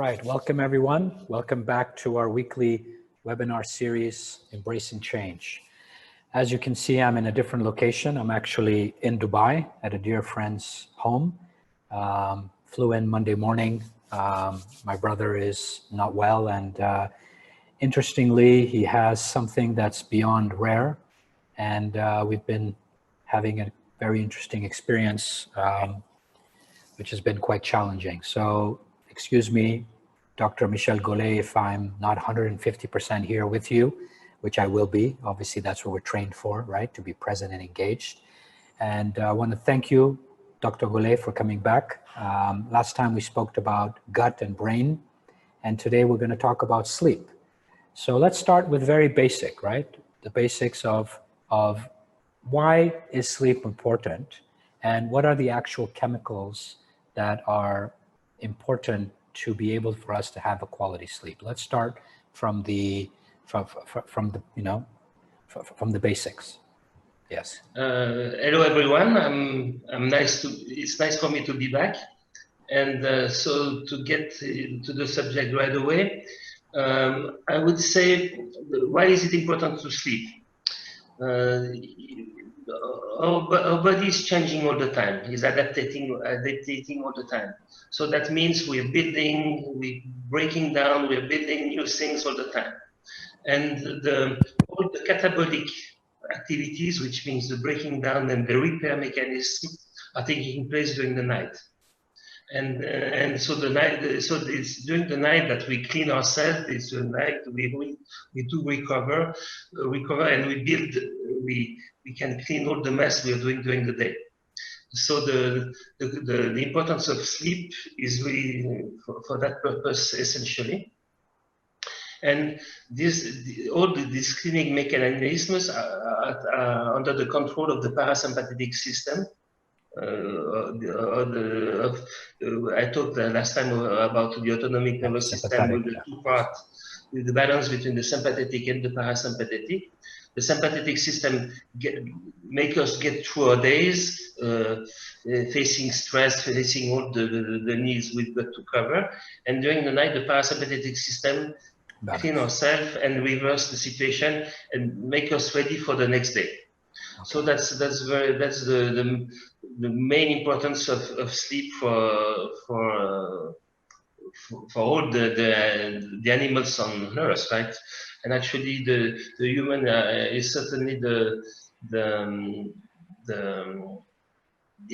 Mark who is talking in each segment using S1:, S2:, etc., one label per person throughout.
S1: right, welcome everyone. Welcome back to our weekly webinar series, Embracing Change. As you can see, I'm in a different location. I'm actually in Dubai at a dear friend's home. Flew in Monday morning. My brother is not well, and interestingly, he has something that's beyond rare, and we've been having a very interesting experience, which has been quite challenging. So excuse me, Dr. Michel Golay, if I'm not 150% here with you, which I will be. Obviously, that's what we're trained for, right? To be present and engaged. And I want to thank you, Dr. Golay, for coming back. Last time we spoke about gut and brain, and today we're going to talk about sleep. So let's start with very basic, right? The basics of why is sleep important, and what are the actual chemicals that are important to be able for us to have a quality sleep. Let's start from the basics. Yes.
S2: Hello everyone. It's nice for me to be back, and so to get to the subject right away, I would say, why is it important to sleep? Our body is changing all the time. It's adapting all the time. So that means we're breaking down, we're building new things all the time. And all the catabolic activities, which means the breaking down and the repair mechanism, are taking place during the night. And so it's during the night that we clean ourselves. It's the night we do recover, and we can clean all the mess we are doing during the day. So the importance of sleep is really for that purpose essentially. And all these cleaning mechanisms are under the control of the parasympathetic system. I talked last time about the autonomic nervous system with the two parts, with the balance between the sympathetic and the parasympathetic. The sympathetic system make us get through our days, facing stress, facing all the needs we've got to cover. And during the night, the parasympathetic system clean ourselves and reverse the situation and make us ready for the next day. Okay. So that's the main importance of sleep for all the animals on Earth, right? And actually, the human is certainly the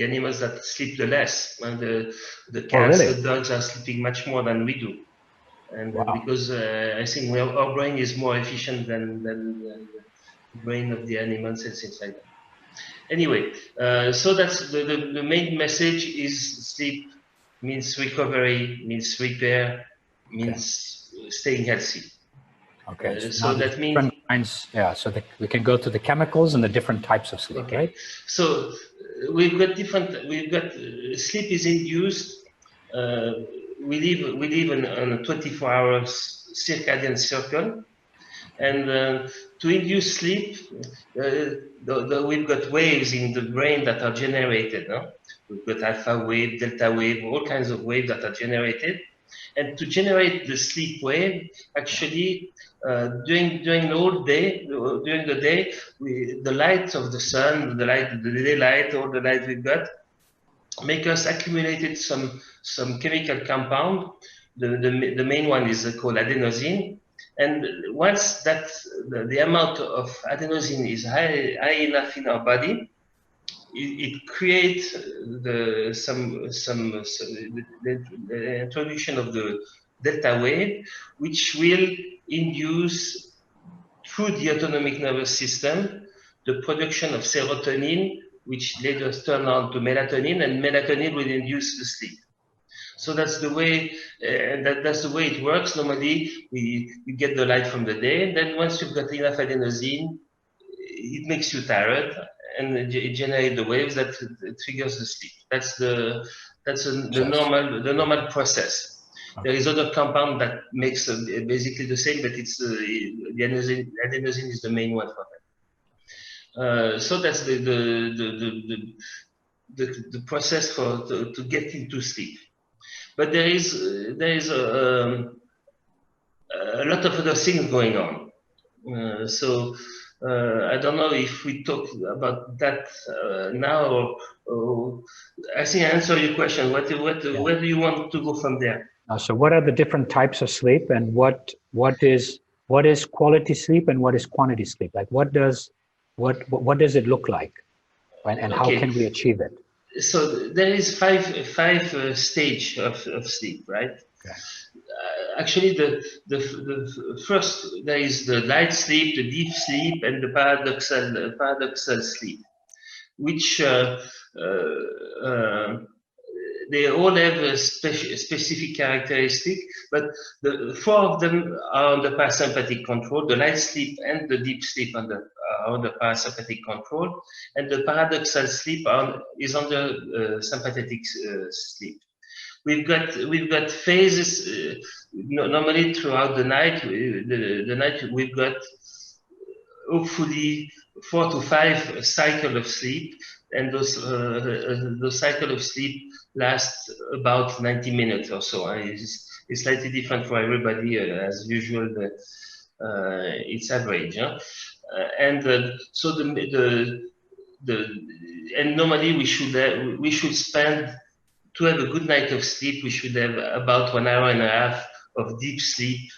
S2: animals that sleep the less. And the cats, the dogs are sleeping much more than we do. And because I think our brain is more efficient than the brain of the animals and things like that. Anyway, so that's the main message is sleep means recovery, means repair, means staying healthy.
S1: Okay.
S2: So that means
S1: so we can go to the chemicals and the different types of sleep, right?
S2: So we've got sleep is induced. We live on a 24-hour circadian circle, and to induce sleep, we've got waves in the brain that are generated. No? We've got alpha wave, delta wave, all kinds of waves that are generated. And to generate the sleep wave, actually, during the day, the light of the sun, the daylight, all the light we've got, make us accumulated some chemical compound. The main one is called adenosine. And once that the amount of adenosine is high enough in our body, it creates the introduction of the delta wave, which will induce through the autonomic nervous system the production of serotonin, which later turn on to melatonin, and melatonin will induce the sleep. So that's the way that's the way it works. Normally, you get the light from the day, and then once you've got enough adenosine, it makes you tired, and it generates the waves that triggers the sleep. That's the normal process. Okay. There is other compound that makes basically the same, but it's the adenosine is the main one for that. So that's the process to get into sleep. but there is a lot of other things going on. I don't know if we talk about that now, or I think I answer your question. Where do you want to go from there?
S1: So what are the different types of sleep, and what is quality sleep and what is quantity sleep? Like what does it look like, and how can we achieve it?
S2: So there is five stage of sleep, right?
S1: Okay.
S2: Actually, the first, there is the light sleep, the deep sleep, and the paradoxal sleep, which they all have a specific characteristic, but the four of them are under parasympathetic control. The light sleep and the deep sleep are under parasympathetic control, and the paradoxal sleep is under sympathetic sleep. We've got phases normally throughout the night. The night we've got hopefully 4 to 5 cycles of sleep, and those cycles of sleep last about 90 minutes or so. It's slightly different for everybody, as usual. It's average, and so and normally we should spend, to have a good night of sleep, we should have about 1 hour and a half of deep sleep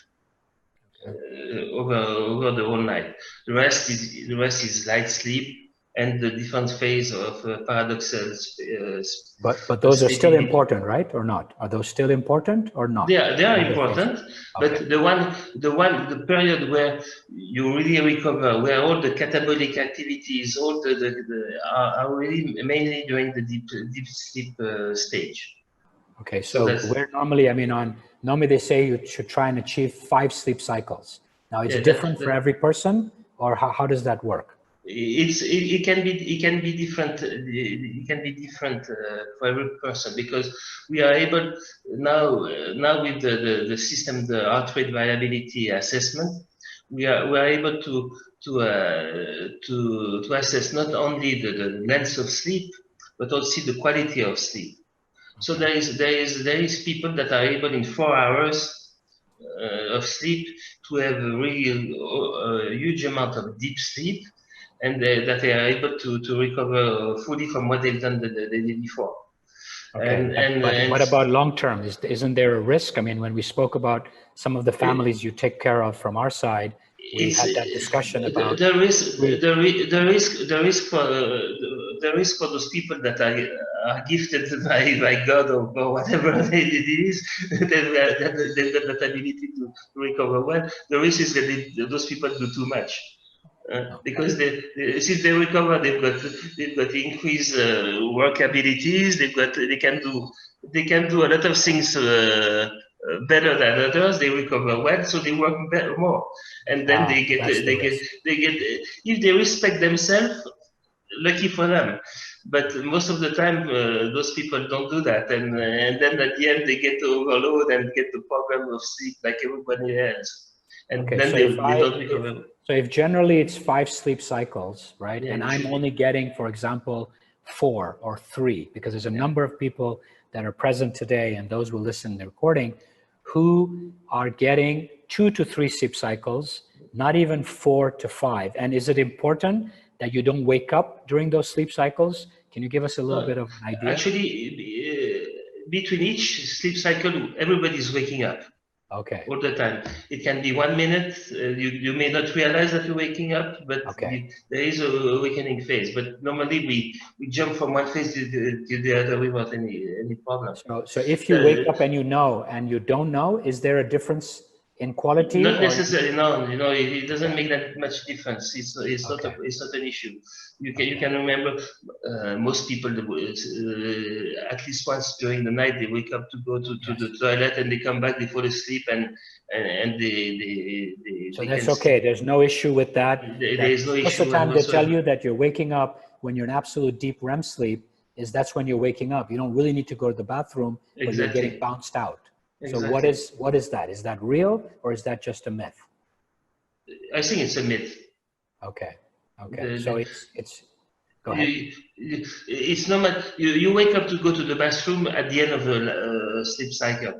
S2: over the whole night. The rest is light sleep and the different phase of paradoxal.
S1: But those are still important, right, or not? Are those still important or not?
S2: They are important, but the period where you really recover, where all the catabolic activities, all are really mainly during the deep sleep stage.
S1: Okay, so we're normally, normally they say you should try and achieve 5 sleep cycles. Now it's different for every person, or how does that work?
S2: It can be different. It can be different for every person, because we are able now with the system, the heart rate variability assessment, we are able to assess not only the length of sleep, but also the quality of sleep. So there is people that are able in 4 hours of sleep to have a really huge amount of deep sleep, and that they are able to recover fully from what they've done the day before.
S1: Okay, but what about long term? Isn't there a risk? When we spoke about some of the families you take care of from our side, we had that discussion about
S2: the risk for those people that are gifted by God or whatever it is, they've got that ability to recover well. The risk is that those people do too much. Because since they recover, they've got increased work abilities. They can do a lot of things better than others. They recover well, so they work better, more, and then they get if they respect themselves, lucky for them. But most of the time, those people don't do that, and then at the end they get overloaded and get the problem of sleep like everybody else. And then they don't recover.
S1: So if generally it's 5 sleep cycles, right? Yeah, and I'm only getting, for example, 4 or 3, because there's a number of people that are present today, and those will listen to the recording, who are getting 2 to 3 sleep cycles, not even 4 to 5. And is it important that you don't wake up during those sleep cycles? Can you give us a little bit of an idea?
S2: Actually, between each sleep cycle, everybody's waking up.
S1: Okay.
S2: All the time. It can be 1 minute. You may not realize that you're waking up, but there is a awakening phase. But normally we jump from one phase to the other without any problem.
S1: So if you wake up and you know, and you don't know, is there a difference in quality?
S2: Not necessarily. No, it doesn't make that much difference. It's not an issue. You can remember most people at least once during the night they wake up to go to the toilet, and they come back, they fall asleep, and they
S1: so that's okay. There's no issue with that.
S2: There's no issue.
S1: Most of the time they tell you that you're waking up when you're in absolute deep REM sleep. That's when you're waking up. You don't really need to go to the bathroom, but you're getting bounced out. So what is that? Is that real, or is that just a myth?
S2: I think it's a myth.
S1: Okay. So it's Go ahead.
S2: It's normal. You wake up to go to the bathroom at the end of the sleep cycle.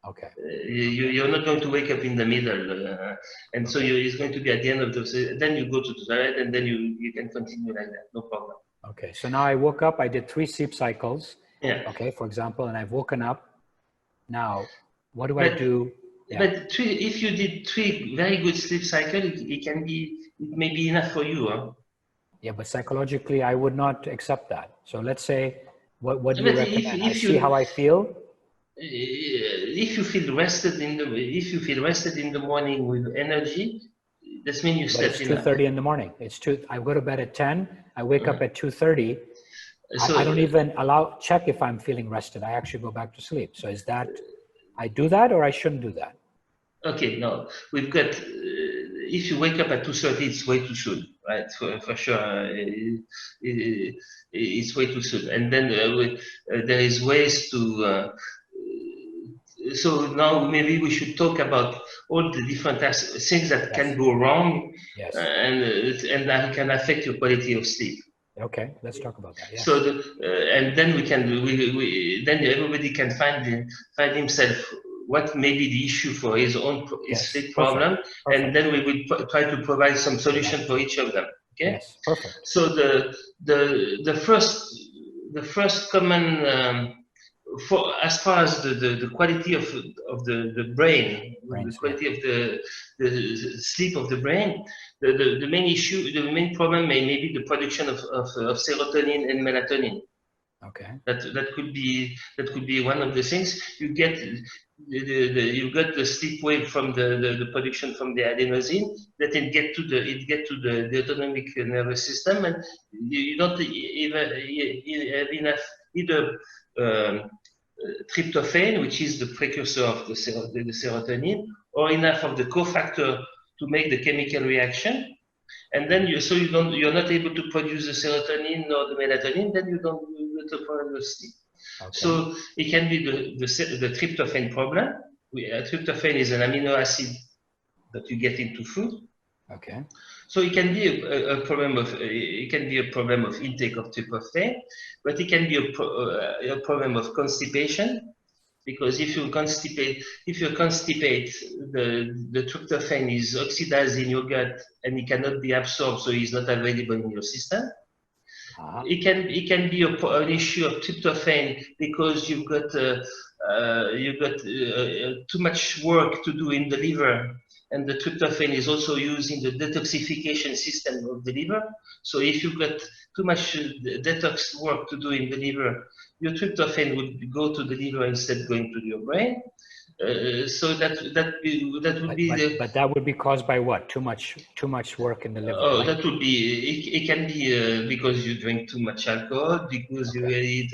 S1: Okay.
S2: You're not going to wake up in the middle, and so it's going to be at the end of the. Then you go to the toilet, and then you can continue like that, no problem.
S1: Okay. So now I woke up. I did 3 sleep cycles.
S2: Yeah.
S1: Okay, for example, and I've woken up. Now, what do I do? Yeah.
S2: But if you did 3 very good sleep cycles, it may be enough for you, huh?
S1: Yeah, but psychologically, I would not accept that. So let's say, what do you recommend? I see how I feel.
S2: If you feel rested in the morning with energy, that means you slept enough.
S1: It's 2:30 in the morning. I go to bed at 10. I wake up at 2:30. So, I don't even check if I'm feeling rested. I actually go back to sleep. So is that, I do that or I shouldn't do that?
S2: Okay, no, we've got, if you wake up at 2:30, it's way too soon, right? For sure, it's way too soon. And then there is ways to, so now maybe we should talk about all the different things that can go wrong, and that can affect your quality of sleep.
S1: Okay, let's talk about that. Yeah.
S2: So, and then then everybody can find himself what may be the issue for his own sleep problem, and then we will try to provide some solution for each of them. Okay.
S1: Yes. Perfect.
S2: So the first common as far as the quality of the brain, the quality of the sleep of the brain, the main issue, the main problem may be the production of serotonin and melatonin.
S1: Okay.
S2: That could be one of the things. You get you got the sleep wave from the production from the adenosine, that it get to the autonomic nervous system, and you don't even have enough either tryptophan, which is the precursor of the serotonin, or enough of the cofactor to make the chemical reaction, and then you're not able to produce the serotonin or the melatonin, then you don't problem of sleep. Okay. So it can be the tryptophan problem. Tryptophan is an amino acid that you get into food.
S1: Okay.
S2: So it can be a problem of intake of tryptophan, but it can be a problem of constipation, because if you constipate, the tryptophan is oxidized in your gut and it cannot be absorbed, so it's not available in your system. It can be an issue of tryptophan because you've got too much work to do in the liver, and the tryptophan is also used in the detoxification system of the liver. So if you've got too much detox work to do in the liver, your tryptophan would go to the liver instead of going to your brain. So that would be.
S1: But that would be caused by what? Too much work in the liver.
S2: Oh, that would be. It can be because you drink too much alcohol, because you ate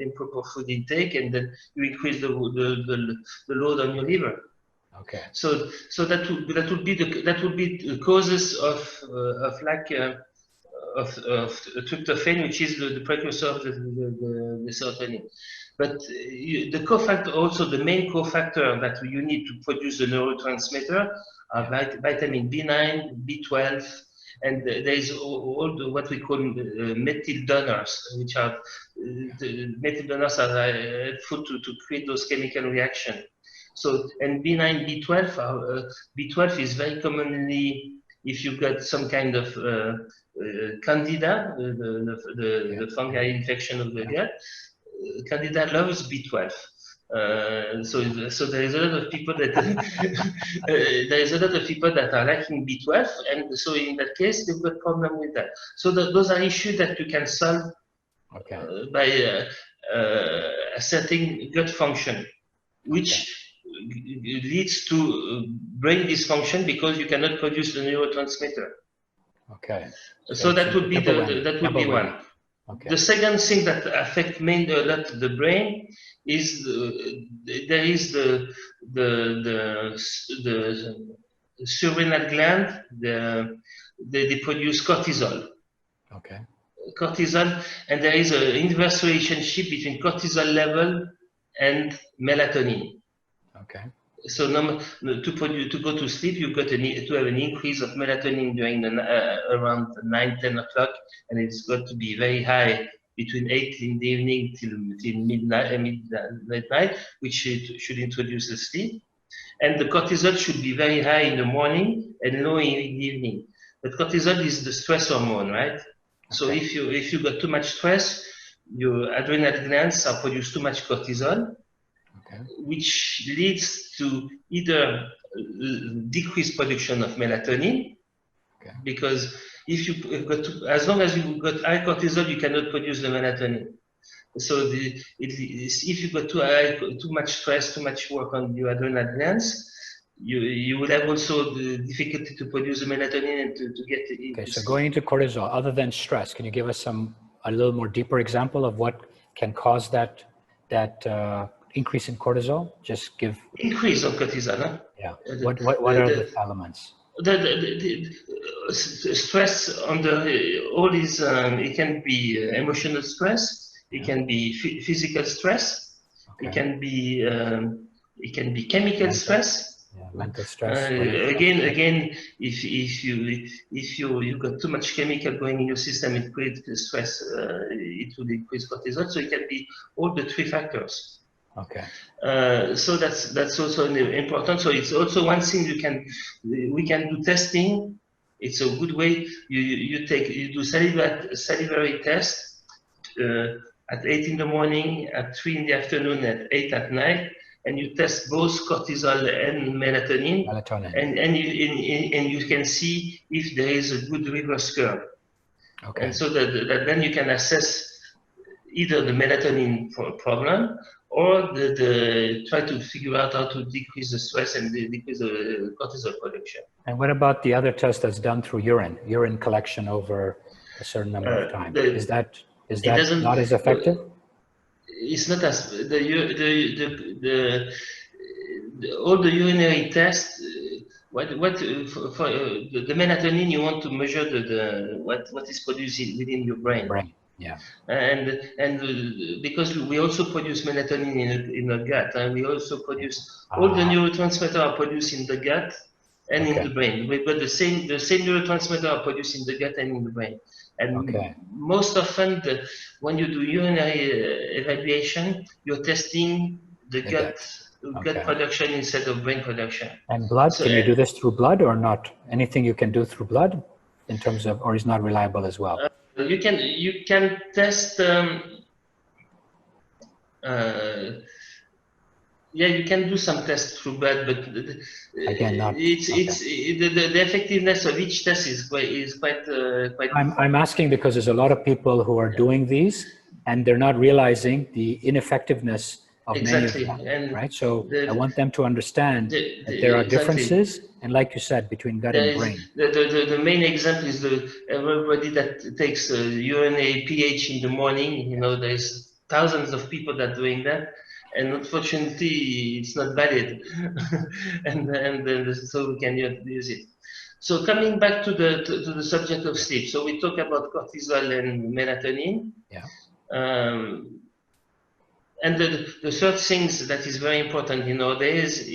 S2: improper food intake, and then you increase the load on your liver.
S1: Okay.
S2: So that would be the causes of lack of tryptophan, which is the precursor of the serotonin. But the cofactor, also the main cofactor that you need to produce the neurotransmitter, are vitamin B9, B12, and there is all what we call methyl donors, which are the methyl donors are helpful to create those chemical reactions. So, and B9, B12, B12 is very commonly, if you've got some kind of candida, the fungi infection of the gut, candida loves B12. So there is a lot of people that are lacking B12, and so in that case they've got problem with that. So those are issues that you can solve by asserting gut function, which leads to brain dysfunction because you cannot produce the neurotransmitter.
S1: Okay.
S2: So that would be one. Okay. The second thing that affects mainly a lot the brain is there is the surenal gland. They produce cortisol.
S1: Okay.
S2: Cortisol, and there is an inverse relationship between cortisol level and melatonin.
S1: Okay.
S2: So to go to sleep, you've got to have an increase of melatonin during around 9, 10 o'clock, and it's got to be very high between 8 in the evening till midnight, which should introduce the sleep. And the cortisol should be very high in the morning and low in the evening. But cortisol is the stress hormone, right? Okay. So if you got too much stress, your adrenal glands are produce too much cortisol, which leads to either decreased production of melatonin, because if you got as long as you got high cortisol, you cannot produce the melatonin. So if you got too much stress, too much work on your adrenal glands, you will have also the difficulty to produce the melatonin and to get it.
S1: Okay, so going into cortisol, other than stress, can you give us a little more deeper example of what can cause that increase in cortisol? Just give
S2: increase of cortisol. Huh?
S1: Yeah. What are the elements?
S2: The stress on all these. It can be emotional stress. It can be physical stress. It can be chemical stress.
S1: Yeah, mental stress.
S2: Again, if you got too much chemical going in your system, it creates stress. It will increase cortisol. So it can be all the three factors.
S1: Okay.
S2: So that's also important. So it's also one thing we can do testing. It's a good way. You do salivary test at 8 in the morning, at 3 in the afternoon, at 8 at night, and you test both cortisol and melatonin. And you can see if there is a good reverse curve. Okay. And so that then you can assess either the melatonin problem or try to figure out how to decrease the stress and decrease the cortisol production.
S1: And what about the other test that's done through urine collection over a certain number of time? Is that not as effective?
S2: It's not as all the urinary tests. For the melatonin, you want to measure what is produced within your brain.
S1: Yeah.
S2: And because we also produce melatonin in the gut, and we also produce all the neurotransmitters are produced in the gut and in the brain. We've got the same neurotransmitters are produced in the gut and in the brain. And most often, when you do urinary evaluation, you're testing the gut production instead of brain production.
S1: And blood? So, can you do this through blood or not? Anything you can do through blood in terms of, or is not reliable as well?
S2: You can test. You can do some tests through blood, but
S1: again, not.
S2: The effectiveness of each test is quite.
S1: I'm asking because there's a lot of people who are doing these, and they're not realizing the ineffectiveness of many of them, right? So I want them to understand that there are differences, and like you said, between gut and brain.
S2: The main example is everybody that takes urinary pH in the morning. You know, there's thousands of people that are doing that. And unfortunately, it's not valid, and so we can use it. So coming back to the subject of sleep, so we talk about cortisol and melatonin.
S1: Yeah.
S2: And the third thing that is very important, there is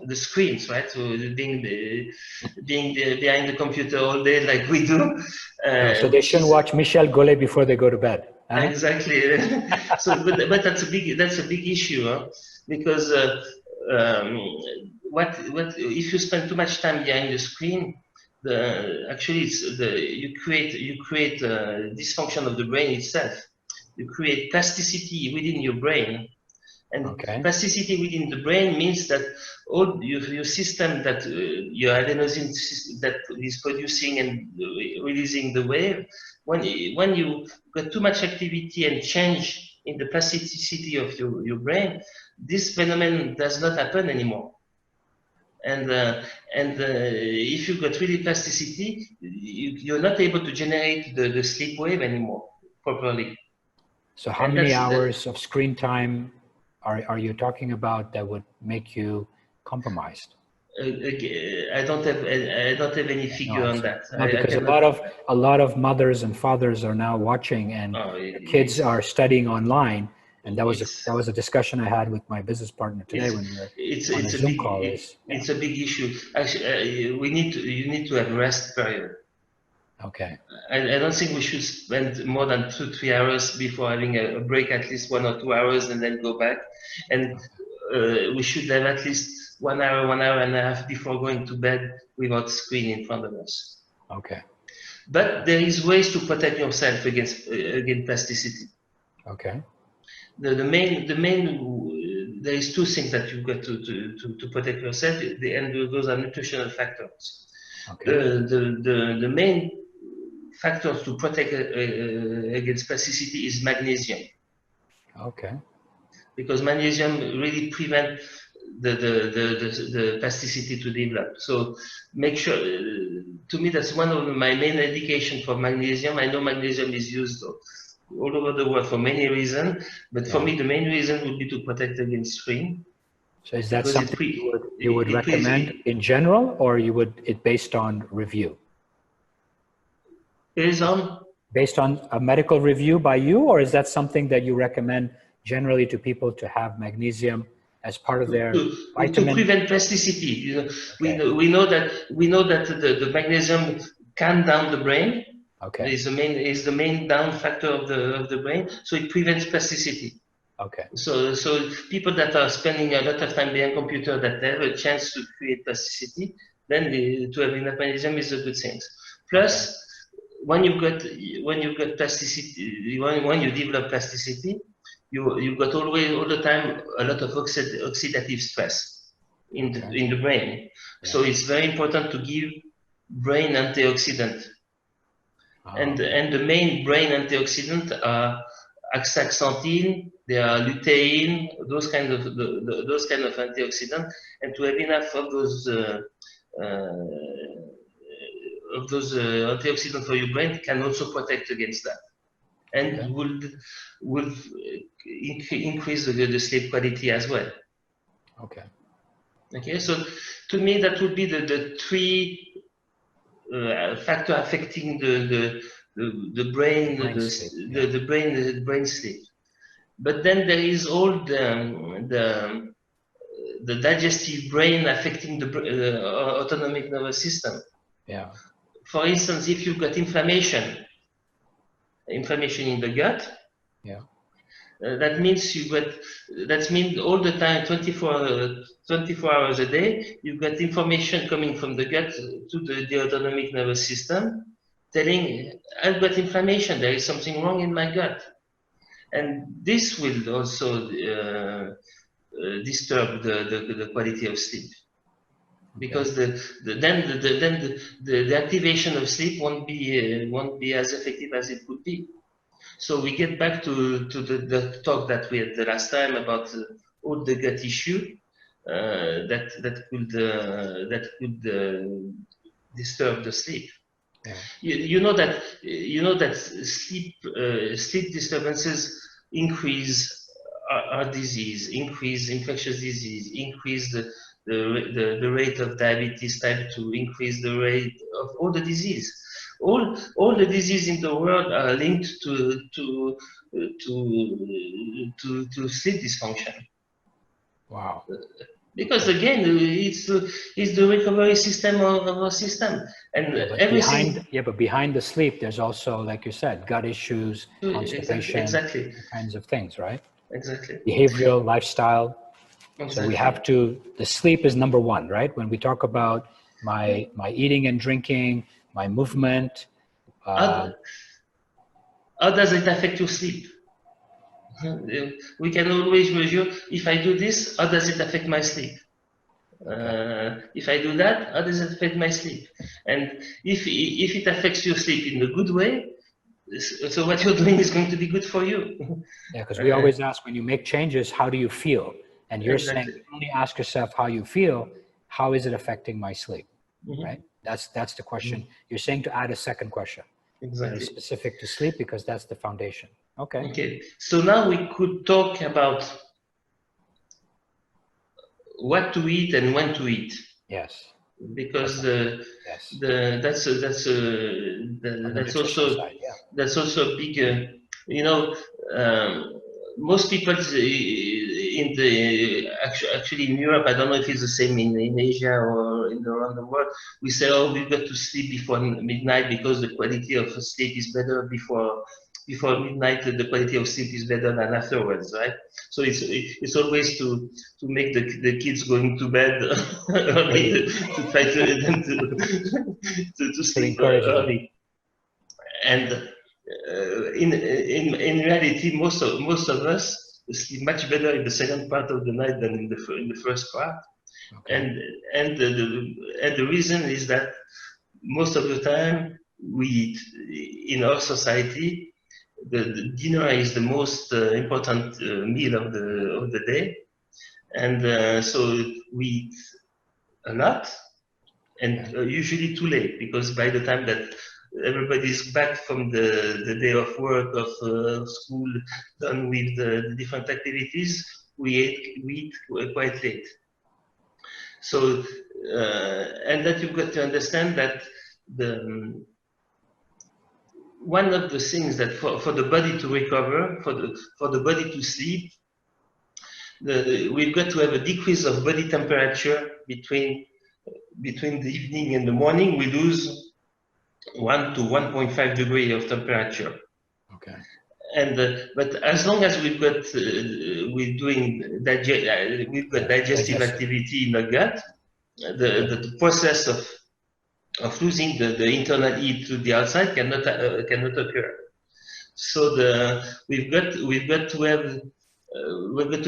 S2: the screens, right? So being behind the computer all day like we do.
S1: So they shouldn't watch Michel Golay before they go to bed. Huh?
S2: Exactly. So, but that's a big issue, huh? Because what if you spend too much time behind the screen? You create dysfunction of the brain itself. You create plasticity within your brain, and plasticity within the brain means that all your system that your adenosine that is producing and releasing the wave. When you got too much activity and change in the plasticity of your brain, this phenomenon does not happen anymore. And if you got really plasticity, you're not able to generate the sleep wave anymore properly.
S1: So how many hours of screen time are you talking about that would make you compromised?
S2: I don't have any figure on that.
S1: No, because a lot of mothers and fathers are now watching, and kids are studying online, And that was a discussion I had with my business partner today when we were on a Zoom call.
S2: It's a big issue. Actually, you need to have rest period.
S1: Okay.
S2: I don't think we should spend more than 2-3 hours before having a break, at least 1 or 2 hours, and then go back. And we should have at least 1 hour, 1.5 hours before going to bed without screen in front of us.
S1: Okay.
S2: But there is ways to protect yourself against plasticity.
S1: Okay.
S2: There is 2 things that you've got to protect yourself, and those are nutritional factors.
S1: Okay.
S2: The main factors to protect against plasticity is magnesium.
S1: Okay.
S2: Because magnesium really prevents the plasticity to develop. So make sure, to me, that's one of my main indications for magnesium. I know magnesium is used all over the world for many reasons, but for me, the main reason would be to protect against strain.
S1: So is that something you would recommend in general, or you would it based on review? Based on a medical review by you, or is that something that you recommend generally to people to have magnesium as part of their vitamin?
S2: To prevent plasticity. You know, we know that the magnesium calms down the brain.
S1: Okay.
S2: Is the main down factor of the brain, so it prevents plasticity.
S1: Okay.
S2: So people that are spending a lot of time behind a computer that have a chance to create plasticity, then to have enough magnesium is a good thing. Plus, when you've got plasticity, when you develop plasticity, you've got all the time a lot of oxidative stress in the brain. So it's very important to give brain antioxidant. And the main brain antioxidant are astaxanthin, there are lutein, those kind of antioxidants, and to have enough of those antioxidants for your brain can also protect against that, and will increase the sleep quality as well.
S1: Okay.
S2: Okay. So to me, that would be the 3 factor affecting the brain, the brain sleep. But then there is all the digestive brain affecting the autonomic nervous system.
S1: Yeah.
S2: For instance, if you've got inflammation in the gut, that means all the time, 24 hours a day, you've got information coming from the gut to the autonomic nervous system telling, I've got inflammation, there is something wrong in my gut. And this will also disturb the quality of sleep. Because the activation of sleep won't be as effective as it could be. So we get back to the talk that we had the last time about all the gut issue that could disturb the sleep.
S1: Yeah.
S2: You know that sleep disturbances increase heart disease, increase infectious disease, increase the rate of diabetes type 2, increase the rate of all the disease. All the diseases in the world are linked to sleep dysfunction.
S1: Wow.
S2: Because again, it's the recovery system of our system, and everything.
S1: But behind the sleep, there's also, like you said, gut issues, constipation,
S2: exactly.
S1: kinds of things, right?
S2: Exactly.
S1: Behavioral, lifestyle.
S2: Exactly.
S1: So we have to. The sleep is number 1, right? When we talk about my eating and drinking, my movement.
S2: How does it affect your sleep? We can always measure, if I do this, how does it affect my sleep? If I do that, how does it affect my sleep? And if it affects your sleep in a good way, so what you're doing is going to be good for you.
S1: Yeah, because we always ask, when you make changes, how do you feel? And you're saying, you only ask yourself how you feel, how is it affecting my sleep, right? That's the question. You're saying to add a second question.
S2: Exactly.
S1: That is specific to sleep, because that's the foundation. Okay.
S2: So now we could talk about what to eat and when to eat.
S1: Yes.
S2: Because that's also a big, most people in the actually in Europe, I don't know if it's the same in Asia or around the world. We say, oh, we've got to sleep before midnight because the quality of sleep is better before midnight. The quality of sleep is better than afterwards, right? So it's always to make the kids going to bed early to try to them to sleep early. And in reality, most of us sleep much better in the second part of the night than in the first part. Okay. And the reason is that most of the time in our society, the dinner is the most important meal of the day, and so we eat a lot, and usually too late, because by the time that everybody's back from the day of work, of school, done with the different activities, we eat quite late. So, and that you've got to understand that one of the things that for the body to recover, for the body to sleep, we've got to have a decrease of body temperature between the evening and the morning. We lose 1 to 1.5 degree of temperature. Okay. And but as long as we've got digestive activity in the gut, the process of losing the internal heat to the outside cannot occur. So we've got to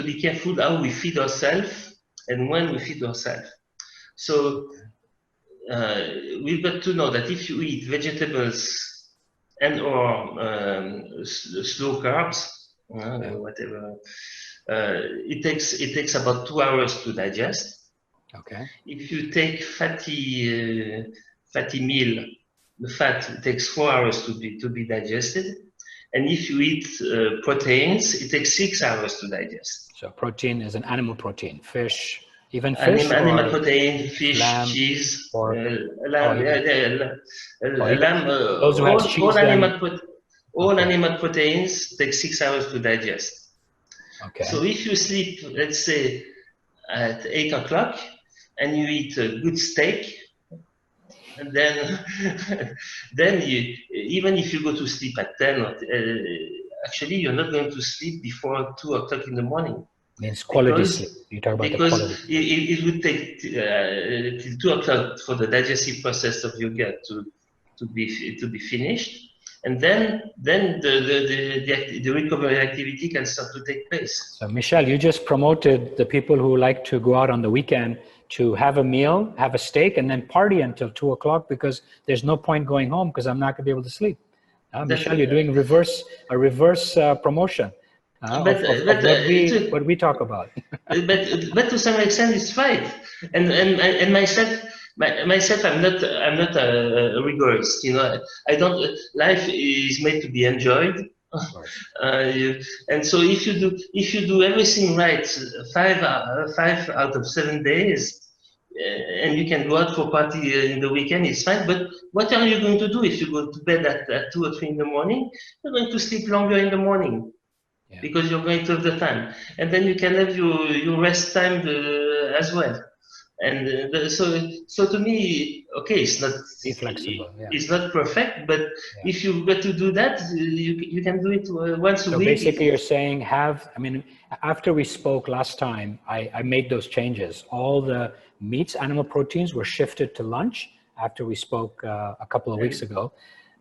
S2: be careful how we feed ourselves and when we feed ourselves. So we've got to know that if you eat vegetables and or slow carbs, whatever, it takes about 2 hours to digest. Okay. If you take fatty meal, the fat takes 4 hours to be digested, and if you eat proteins, it takes 6 hours to digest.
S1: So protein is an animal protein, fish. Even fish,
S2: animal protein, fish, lamb, cheese,
S1: or
S2: lamb, lamb. All animal proteins take 6 hours to digest. Okay. So if you sleep, let's say, at 8 o'clock, and you eat a good steak, and then you, even if you go to sleep at 10, actually you're not going to sleep before 2 o'clock in the morning.
S1: Means quality sleep. You talk about the quality.
S2: Because it would take till 2 o'clock for the digestive process of your gut to be finished, and then the recovery activity can start to take place.
S1: So Michel, you just promoted the people who like to go out on the weekend to have a meal, have a steak, and then party until 2 o'clock because there's no point going home because I'm not going to be able to sleep. Michel, you're doing a reverse promotion. What we talk about.
S2: but to some extent it's right, and myself I'm not a rigorist. You know, I don't. Life is made to be enjoyed, and so if you do everything right, 5 out of 7 days, and you can go out for party in the weekend, it's fine. But what are you going to do if you go to bed at 2 or 3 in the morning? You're going to sleep longer in the morning. Yeah. Because you're going to have the time, and then you can have your rest time as well. And so to me, okay, it's not
S1: flexible. Yeah.
S2: It's not perfect, but if you've got to do that, you can do it once a week.
S1: So basically, you're saying after we spoke last time, I made those changes. All the meats, animal proteins were shifted to lunch after we spoke a couple of weeks ago.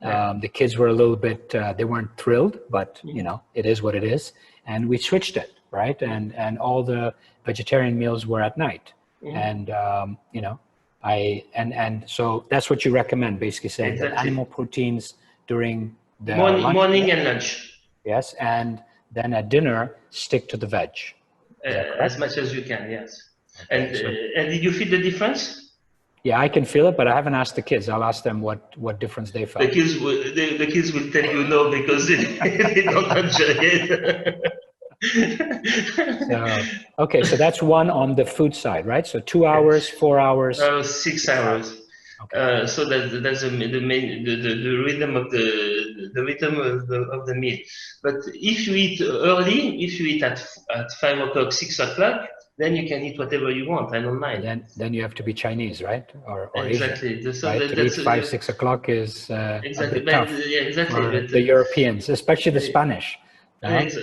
S1: The kids were a little bit, they weren't thrilled, but you know, it is what it is. And we switched it, right? And all the vegetarian meals were at night. And, you know, and so that's what you recommend, basically saying that animal proteins during the
S2: morning and lunch.
S1: Yes. And then at dinner, stick to the veg.
S2: As much as you can, yes. Okay, and did you feel the difference?
S1: Yeah, I can feel it, but I haven't asked the kids. I'll ask them what difference they felt.
S2: The kids will tell you no because they don't enjoy it.
S1: Okay, so that's one on the food side, right? So 2 hours, 4 hours.
S2: 6 hours.
S1: Okay.
S2: So that's the main the rhythm of of the meal. But if you eat early, if you eat at 5 o'clock, 6 o'clock, then you can eat whatever you want. I don't mind.
S1: And then you have to be Chinese, right? Or Asian,
S2: Exactly. So
S1: right? To eat
S2: that's
S1: 5, 6 o'clock is a
S2: exactly.
S1: bit
S2: But,
S1: tough
S2: yeah, exactly.
S1: for
S2: But
S1: the Europeans, especially the Spanish.
S2: that's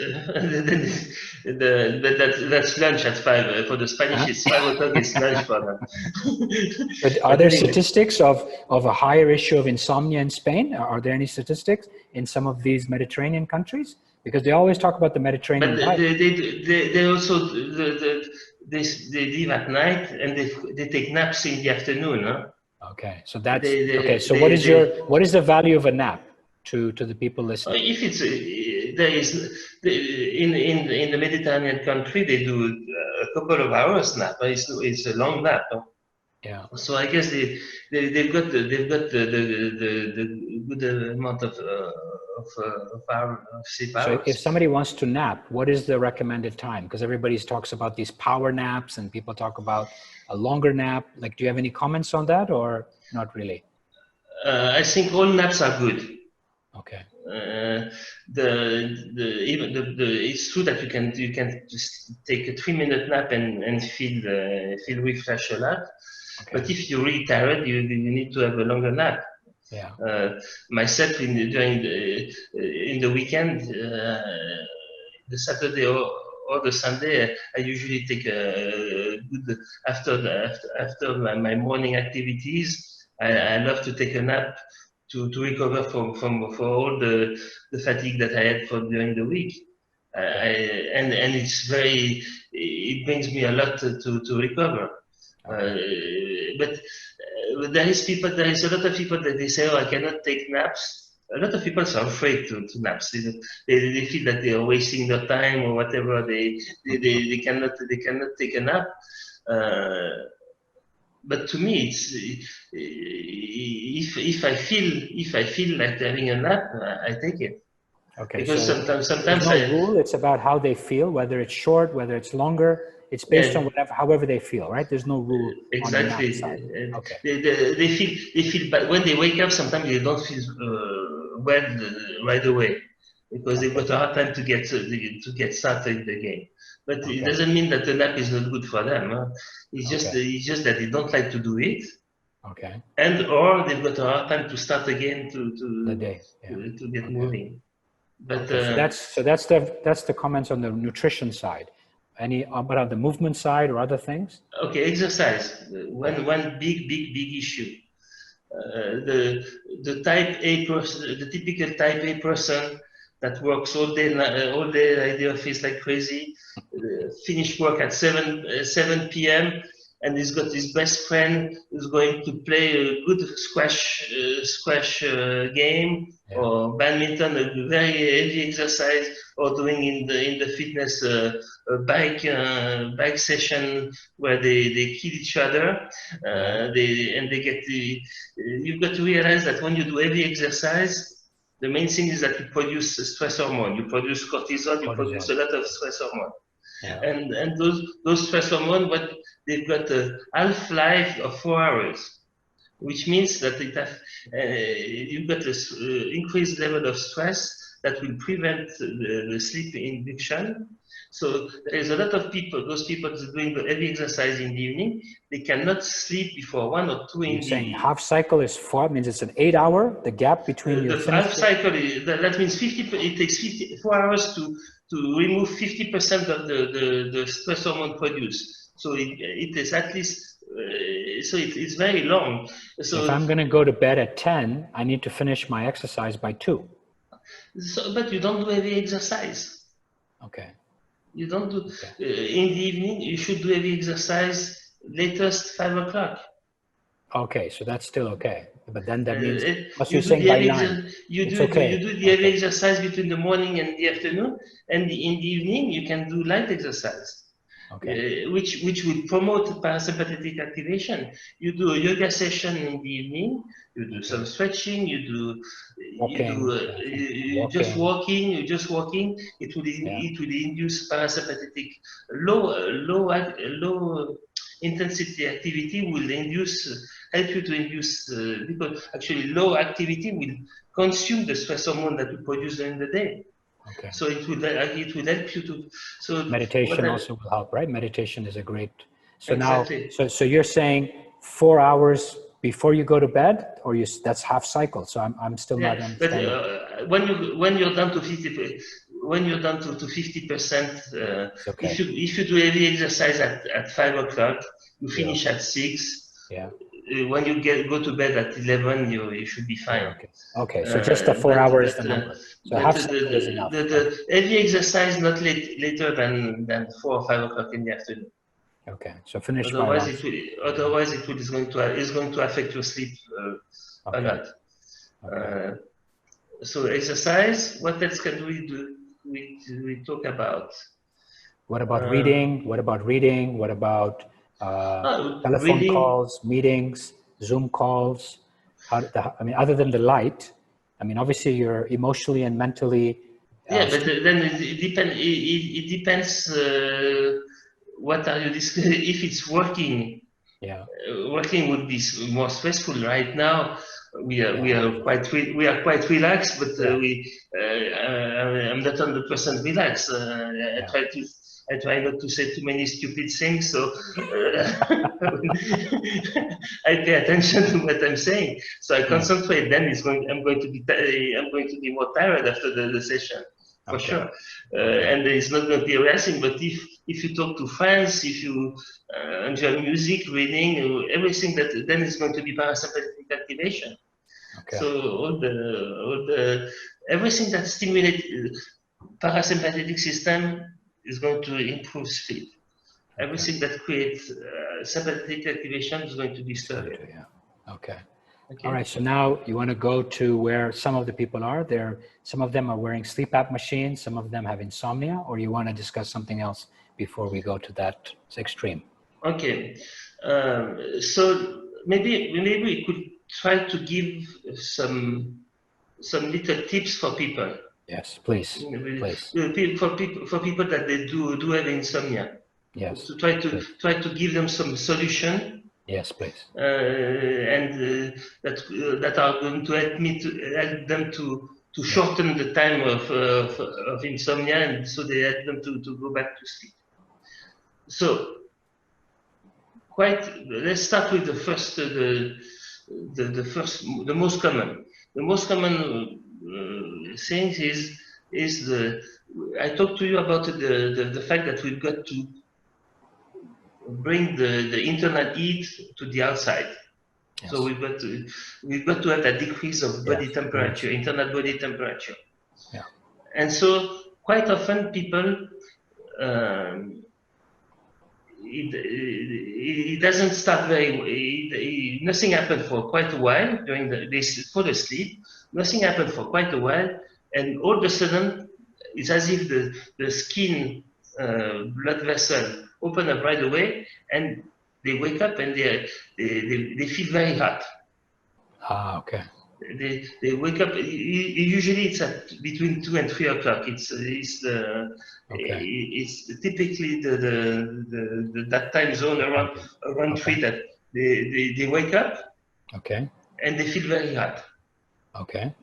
S2: lunch at 5. For the Spanish, it's 5 o'clock. It's lunch for them.
S1: But are
S2: But
S1: there
S2: anyway,
S1: statistics of a higher issue of insomnia in Spain? Are there any statistics in some of these Mediterranean countries? Because they always talk about the Mediterranean
S2: but
S1: diet.
S2: they also they leave at night and they take naps in the afternoon. Huh?
S1: Okay, so that's
S2: They,
S1: okay.
S2: they,
S1: So
S2: they,
S1: what is the value of a nap to the people listening?
S2: If it's there is in the Mediterranean country, they do a couple of hours nap. It's a long nap. Huh?
S1: Yeah.
S2: So I guess they've got the good amount of sleep
S1: So if
S2: hours.
S1: somebody wants to nap, what is the recommended time? Because everybody talks about these power naps and people talk about a longer nap. Like, do you have any comments on that or not really?
S2: I think all naps are good.
S1: Okay.
S2: It's true that you can just take a 3-minute nap and feel refreshed a lot.
S1: Okay.
S2: But if you're really tired, you need to have a longer nap.
S1: Yeah.
S2: Myself in the weekend, the Saturday or the Sunday, I usually take a good after my morning activities. I love to take a nap to recover for all the fatigue that I had during the week. And it brings me a lot to recover. But there is a lot of people that they say, oh, I cannot take naps. A lot of people are afraid to naps. They feel that they are wasting their time or whatever. They cannot take a nap. But to me, it's if I feel like having a nap, I take it.
S1: Okay.
S2: Because
S1: So
S2: sometimes
S1: there's no rule. It's about how they feel, whether it's short, whether it's longer. It's based on however they feel, right? There's no rule on the nap side. Okay.
S2: They feel bad when they wake up. Sometimes they don't feel well right away because they've got a hard time to get started in the game. But it doesn't mean that the nap is not good for them. Huh? It's just that they don't like to do it.
S1: Okay.
S2: And or they've got a hard time to start again to get moving. But
S1: so that's the comments on the nutrition side. Any but on the movement side or other things?
S2: Okay, exercise. One big issue. The type A person, the typical type A person that works all day at the office like crazy, finish work at 7 p.m. and he's got his best friend who's going to play a good squash game or badminton, a very heavy exercise, or doing in the fitness bike session where they kill each other. You've got to realize that when you do heavy exercise, the main thing is that you produce stress hormone, you produce cortisol, you produce a lot of stress hormone. Yeah. And those stress hormones, but they've got a half-life of 4 hours, which means that you've got an increased level of stress that will prevent the sleep induction. So there is a lot of people, those people doing the heavy exercise in the evening, they cannot sleep before 1 or 2 in the evening.
S1: You're saying half cycle is 4, means it's an 8 hour, the gap between your
S2: the half cycle, that means it takes 4 hours to remove 50% of the stress hormone produced. So it is at least, so it's very long. So
S1: if I'm going to go to bed at 10, I need to finish my exercise by 2.
S2: But you don't do heavy exercise.
S1: Okay.
S2: You don't do, in the evening, you should do heavy exercise latest 5 o'clock.
S1: Okay, so that's still okay. But then that means, what you're saying by 9,
S2: you do the heavy exercise between the morning and the afternoon, and in the evening, you can do light exercise. Okay. Which will promote parasympathetic activation. You do a yoga session in the evening. You do some stretching. You're just walking. It will induce parasympathetic low intensity activity will help you to induce, because actually low activity will consume the stress hormone that you produce during the day.
S1: Okay.
S2: So it will help you to. So
S1: meditation also will help, right? Meditation is a great. So
S2: exactly.
S1: now, so you're saying 4 hours before you go to bed, or that's half cycle. So I'm still not understanding.
S2: But when you're down to 50%, when you're down to 50%,
S1: okay.
S2: if you do heavy exercise at 5 o'clock, you finish
S1: Yeah.
S2: at 6.
S1: Yeah.
S2: When you go to bed at 11, you should be fine.
S1: Yeah, okay. Okay. So just the 4 hours is the number. So half cycle is enough.
S2: The heavy exercise not later than 4 or 5 o'clock in the afternoon.
S1: Okay. So finish by
S2: Otherwise,
S1: around.
S2: is going to affect your sleep a lot.
S1: Okay.
S2: So exercise. What else can we do? We talk about.
S1: What about reading? What about reading? What about telephone calls, meetings, Zoom calls? I mean, other than the light, I mean, obviously you're emotionally and mentally.
S2: Yeah, but then it depends. What are you discussing? If it's working,
S1: yeah,
S2: working would be more stressful. Right now, we are quite relaxed, but I'm not 100% relaxed. I try not to say too many stupid things, so I pay attention to what I'm saying. So I concentrate. Then I'm going to be more tired after the session, for sure. And it's not going to be harassing. But if you talk to friends, if you enjoy music, reading, everything, then it's going to be parasympathetic activation.
S1: Okay.
S2: So all the everything that stimulates parasympathetic system is going to improve sleep. Everything that creates sympathetic activation is going to disturb it.
S1: Yeah. Okay. All right. So now you want to go to where some of the people are. Some of them are wearing sleep app machines. Some of them have insomnia. Or you want to discuss something else before we go to that extreme?
S2: Okay. So maybe we could try to give some little tips for people.
S1: Yes, please.
S2: For people that they do have insomnia.
S1: Yes.
S2: To try to give them some solution.
S1: Yes, please.
S2: And that are going to help them to shorten the time of insomnia, and so they help them to go back to sleep. So let's start with the first, the most common. The most common thing is I talked to you about the fact that we've got to bring the internal heat to the outside. Yes. So we've got to have that decrease of body temperature, internal body temperature.
S1: Yeah.
S2: And so quite often people, it doesn't start nothing happened for quite a while during for the sleep. Nothing happened for quite a while, and all of a sudden it's as if the skin blood vessel open up right away, and they wake up and they feel very hot.
S1: Ah, okay.
S2: They wake up. Usually it's at between 2 and 3 o'clock. It's typically that time zone around 3 that they wake up.
S1: Okay.
S2: And they feel very hot.
S1: Okay.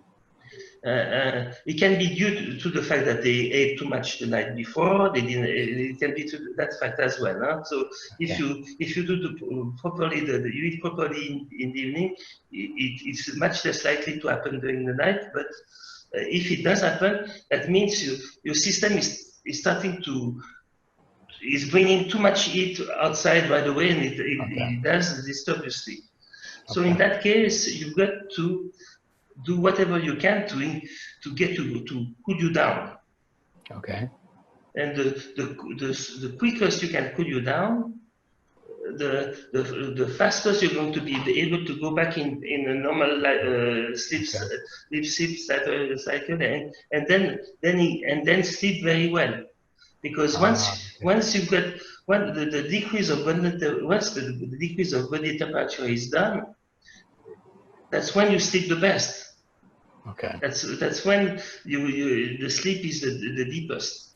S2: It can be due to the fact that they ate too much the night before. It can be to that fact as well. Huh? So if you do properly, you eat properly in the evening, it's much less likely to happen during the night. But if it does happen, that means your system is bringing too much heat outside right away, and it does disturb your sleep. So in that case, you've got to do whatever you can to get to cool you down.
S1: Okay.
S2: And the quickest you can cool you down, the fastest you're going to be able to go back in a normal sleep cycle, and then sleep very well. Because once you've got the decrease of the decrease of body temperature is done, that's when you sleep the best.
S1: Okay.
S2: That's when the sleep is the deepest.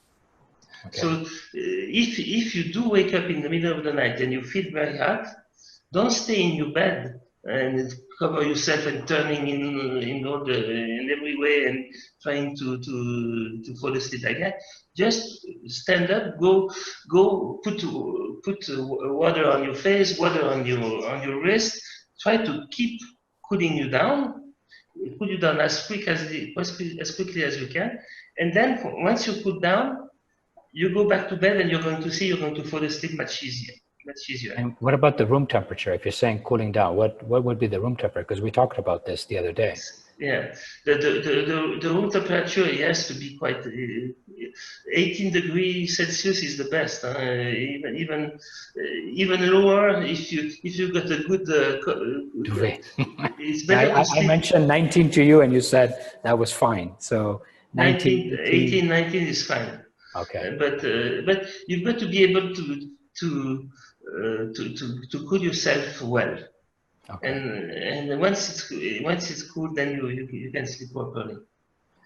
S1: Okay.
S2: So if you do wake up in the middle of the night and you feel very hot, don't stay in your bed and cover yourself and turning in every way and trying to fall asleep like that. Just stand up, go put water on your face, water on your wrist. Try to keep cooling you down. Cool you down as quickly as you can, and then once you cool down, you go back to bed, and you're going to fall asleep much easier.
S1: And what about the room temperature? If you're saying cooling down, what would be the room temperature? Because we talked about this the other day.
S2: Yeah, the room temperature has to be quite 18 degrees Celsius is the best. Even lower if you got a good.
S1: Duvet.
S2: It's better to sleep.
S1: I mentioned 19 to you, and you said that was fine. So 19,
S2: 19 is fine.
S1: Okay.
S2: But you've got to be able to cool yourself well.
S1: Okay.
S2: And once it's cool, then you can sleep properly.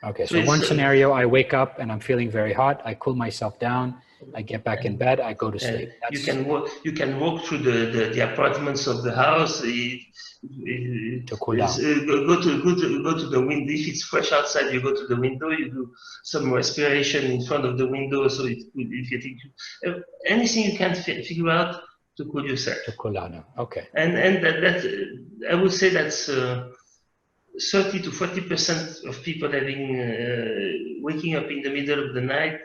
S1: Okay. So one scenario, I wake up and I'm feeling very hot. I cool myself down. I get back in bed. I go to sleep.
S2: You can walk through the apartments of the house.
S1: To cool down.
S2: Go to the window. If it's fresh outside, you go to the window. You do some respiration in front of the window, so it could. If you think anything you can figure out to cool yourself.
S1: To cool down. Okay.
S2: And that I would say that's 30 to 40% of people waking up in the middle of the night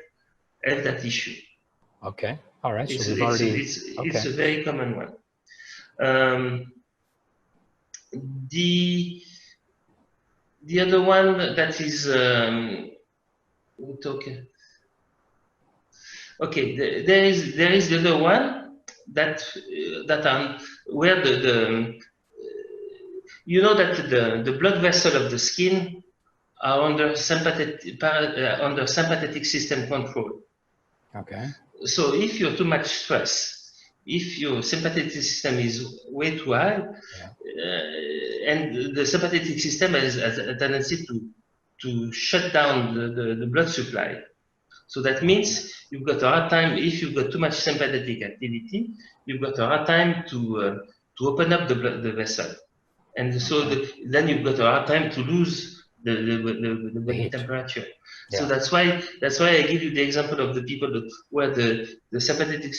S2: have that issue.
S1: Okay. All right.
S2: It's,
S1: so we've already.
S2: It's a very common one. The other one that is okay. There is the other one that where you know that the blood vessel of the skin are under sympathetic system control.
S1: Okay.
S2: So if you're too much stress, if your sympathetic system is way too high, and the sympathetic system has a tendency to shut down the blood supply. So that means you've got a hard time, if you've got too much sympathetic activity, you've got a hard time to open up the vessel. And so then you've got a hard time to lose the body temperature. Yeah. So that's why I give you the example of the people where the sympathetic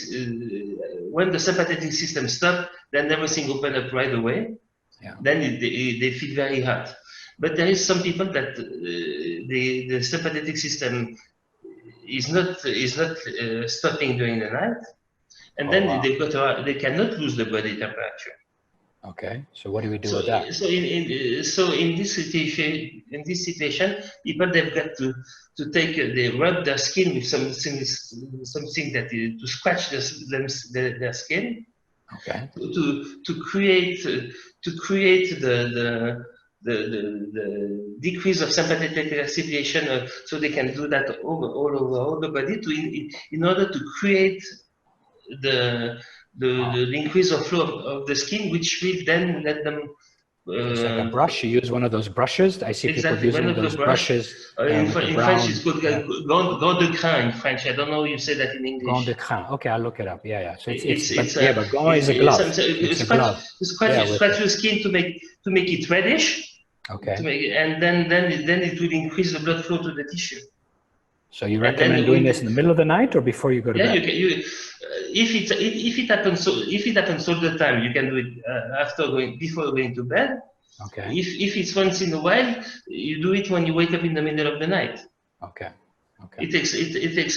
S2: when the sympathetic system stops, then everything open up right away. Yeah. Then they feel very hot. But there is some people that the sympathetic system is not stopping during the night, and then they cannot lose the body temperature.
S1: Okay, so what do we do with that?
S2: So in this situation, people they've got to they rub their skin with something that to scratch their skin.
S1: Okay.
S2: To create the decrease of sympathetic activation, so they can do that all over the body in order to create the increase of flow of the skin, which will then let them.
S1: It's like a brush. You use one of those brushes. I see people using those brushes.
S2: In French, it's called gant de crin in French. I don't know how you say that in English.
S1: Gant de crin. Okay, I'll look it up. Yeah. So but gant is a glove. It's a glove.
S2: Scratch your skin to make it reddish.
S1: Okay.
S2: And then it will increase the blood flow to the tissue.
S1: So you recommend doing this in the middle of the night or before you go to bed?
S2: If it happens all the time, you can do it before going to bed.
S1: Okay.
S2: If it's once in a while, you do it when you wake up in the middle of the night.
S1: Okay.
S2: It takes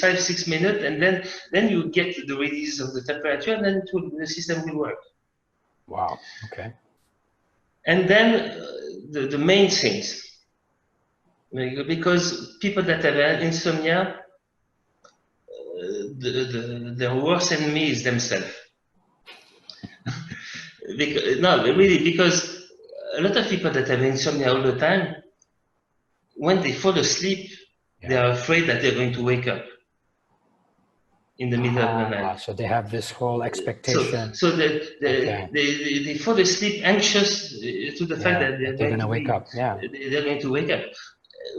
S2: 5-6 minutes, and then you get the release of the temperature, and then the system will work.
S1: Wow. Okay.
S2: And then the main things. Because people that have insomnia, their worst enemy is themselves. Because a lot of people that have insomnia all the time, when they fall asleep, they are afraid that they're going to wake up in the middle of the night.
S1: So they have this whole expectation.
S2: So they fall asleep anxious to the fact that they're going to wake up.
S1: Yeah.
S2: They're going to wake up.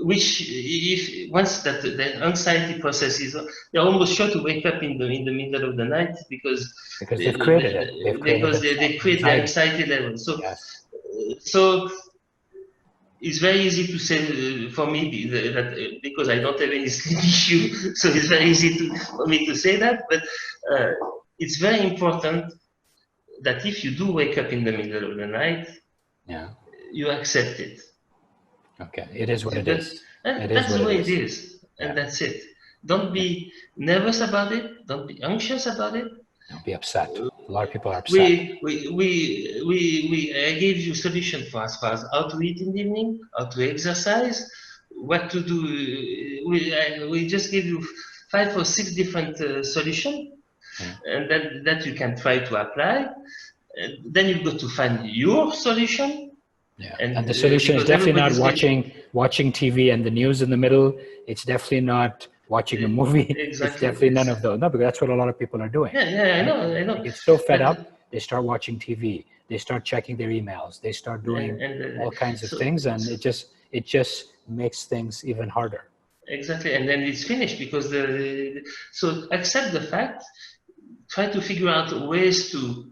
S2: which if once that the anxiety process is, they're almost sure to wake up in the middle of the night because
S1: they've created it. They've created
S2: they create the anxiety level. So
S1: yes.
S2: So it's very easy to say for me that because I don't have any sleep issue, so it's very easy for me to say that. But it's very important that if you do wake up in the middle of the night,
S1: yeah,
S2: you accept it.
S1: Okay, it is what it is.
S2: And
S1: It is
S2: that's
S1: what
S2: the way
S1: it
S2: it
S1: is.
S2: is, and that's it. Don't be nervous about it. Don't be anxious about it.
S1: Don't be upset. A lot of people are upset.
S2: I gave you solution for as far as how to eat in the evening, how to exercise, what to do. We just gave you 5 or 6 different solutions, and that you can try to apply. Then you've got to find your solution.
S1: Yeah, and the solution is definitely not watching TV and the news in the middle. It's definitely not watching a movie.
S2: Exactly.
S1: It's definitely none of those. No, because that's what a lot of people are doing.
S2: Yeah, I know.
S1: They get so fed up, they start watching TV. They start checking their emails. They start doing all kinds of things, and it just makes things even harder.
S2: Exactly, and then it's finished because so accept the fact. Try to figure out ways to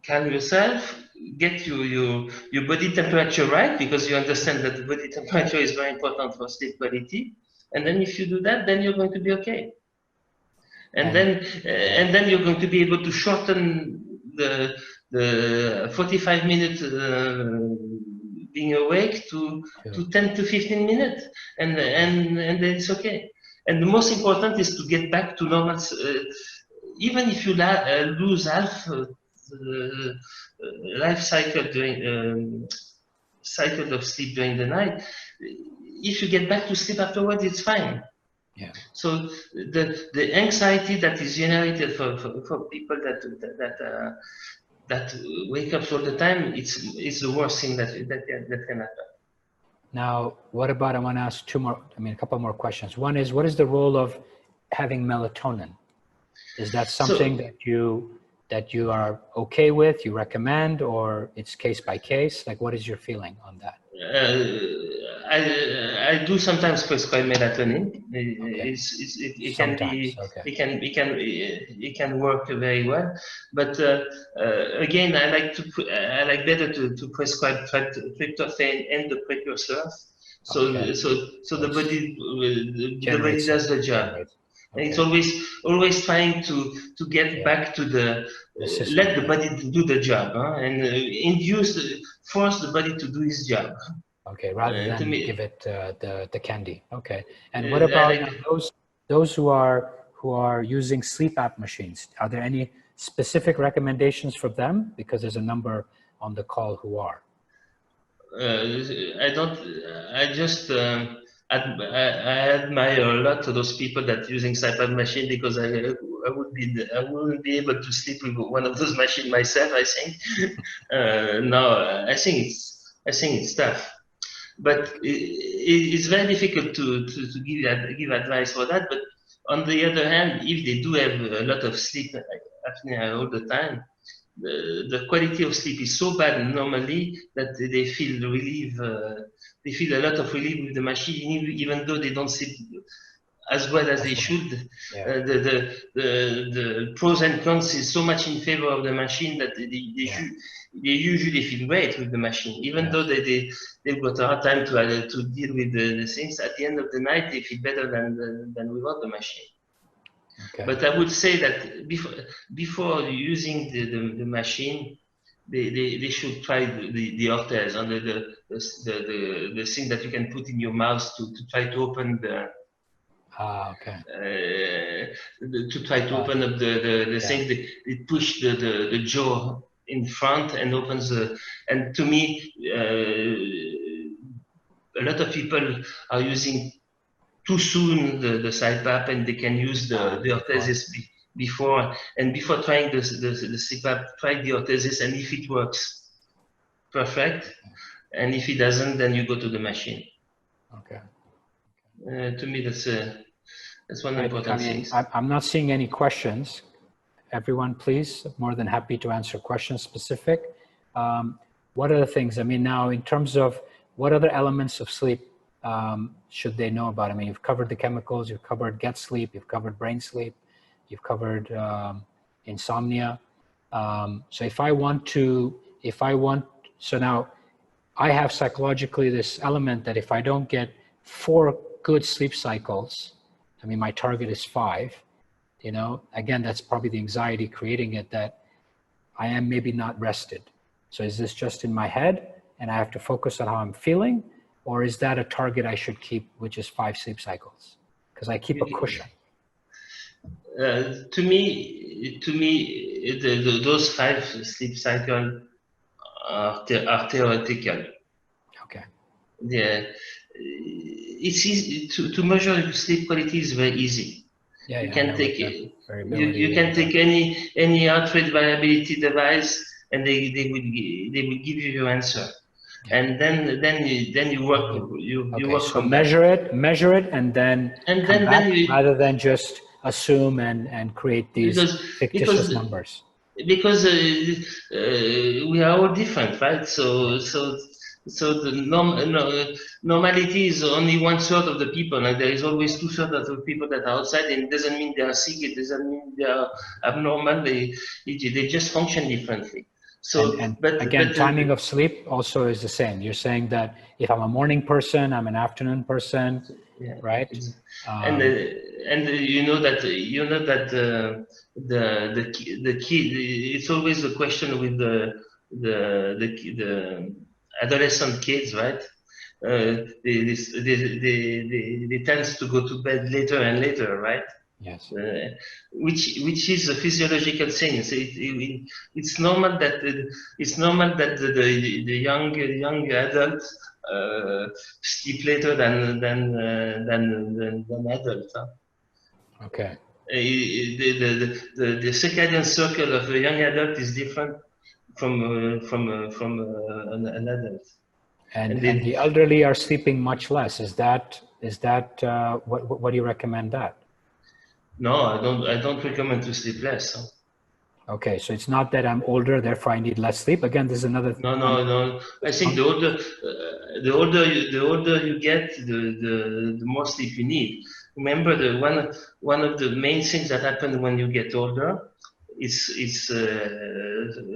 S2: calm yourself, get your body temperature right, because you understand that the body temperature is very important for sleep quality. And then if you do that, then you're going to be okay. And then you're going to be able to shorten the 45 minutes being awake to 10 to 15 minutes, and then it's okay. And the most important is to get back to normal. Even if you lose half life cycle during cycle of sleep during the night, if you get back to sleep afterwards, it's fine.
S1: Yeah.
S2: So the anxiety that is generated for people that wake up all the time, it's the worst thing that can happen.
S1: Now, what about, I want to ask a couple more questions. One is, what is the role of having melatonin? Is that something that you are okay with, you recommend, or it's case by case? Like, what is your feeling on that?
S2: I do sometimes prescribe melatonin.
S1: Okay.
S2: It can work very well, but again, I like better to prescribe tryptophan and the precursors. So the body does the job. Okay. And it's always trying to get back to let the body do the job, and force the body to do his job.
S1: Okay, rather than give it the candy. Okay, and what about those who are using sleep app machines? Are there any specific recommendations for them? Because there's a number on the call who are.
S2: I admire a lot of those people that using CPAP machine, because I wouldn't be able to sleep with one of those machines myself. I think I think it's tough, but it's very difficult to give advice for that. But on the other hand, if they do have a lot of sleep apnea all the time, the quality of sleep is so bad normally that they feel relief. They feel a lot of relief with the machine, even though they don't sleep as well as they should. Yeah. The pros and cons is so much in favor of the machine that they usually feel great with the machine, even though they've got a hard time to deal with the things. At the end of the night, they feel better than without the machine. Okay. But I would say that before using the machine, they should try the orthèse, under the thing that you can put in your mouth to try to open the. To try to open up the thing, they push the jaw in front and opens and to me, a lot of people are using too soon the CPAP, and they can use the orthesis before trying the CPAP, try the orthesis, and if it works, perfect, and if it doesn't, then you go to the machine. Okay. To me, that's one important thing.
S1: I'm not seeing any questions. Everyone, please, more than happy to answer questions specific. What are the things, now in terms of what other elements of sleep should they know about? I mean, you've covered the chemicals, you've covered get sleep, you've covered brain sleep, you've covered insomnia. So so now I have psychologically this element that if I don't get 4 good sleep cycles, I mean, my target is 5, you know, again, that's probably the anxiety creating it, that I am maybe not rested. So is this just in my head and I have to focus on how I'm feeling? Or is that a target I should keep, which is 5 sleep cycles? Because I keep a cushion.
S2: To me, those 5 sleep cycles are theoretical.
S1: Okay.
S2: Yeah, it's easy to measure sleep quality is very easy.
S1: Yeah,
S2: you can take
S1: variability.
S2: You can take any heart rate variability device, and they will give you your answer. Yeah. And then you work work
S1: so
S2: from
S1: measure it and then come back, rather than just assume and create these fictitious numbers.
S2: Because we are all different, right? So the normality is only 1/3 of the people, and there is always 2/3 of the people that are outside, and it doesn't mean they are sick, it doesn't mean they are abnormal, they just function differently. So,
S1: but timing of sleep also is the same. You're saying that if I'm a morning person, I'm an afternoon person, yeah, right?
S2: And you know that the kid, it's always a question with the adolescent kids, right? They tend to go to bed later and later, right?
S1: Yes.
S2: Which is a physiological thing. So it's normal that the young adults sleep later than adults. Huh?
S1: Okay.
S2: The circadian circle of a young adult is different from an adult.
S1: And the elderly are sleeping much less. Is that what do you recommend that?
S2: No, I don't recommend to sleep less. Huh?
S1: Okay, so it's not that I'm older, therefore I need less sleep. Again, this is another.
S2: No. I think the older you get, the more sleep you need. Remember, one of the main things that happen when you get older is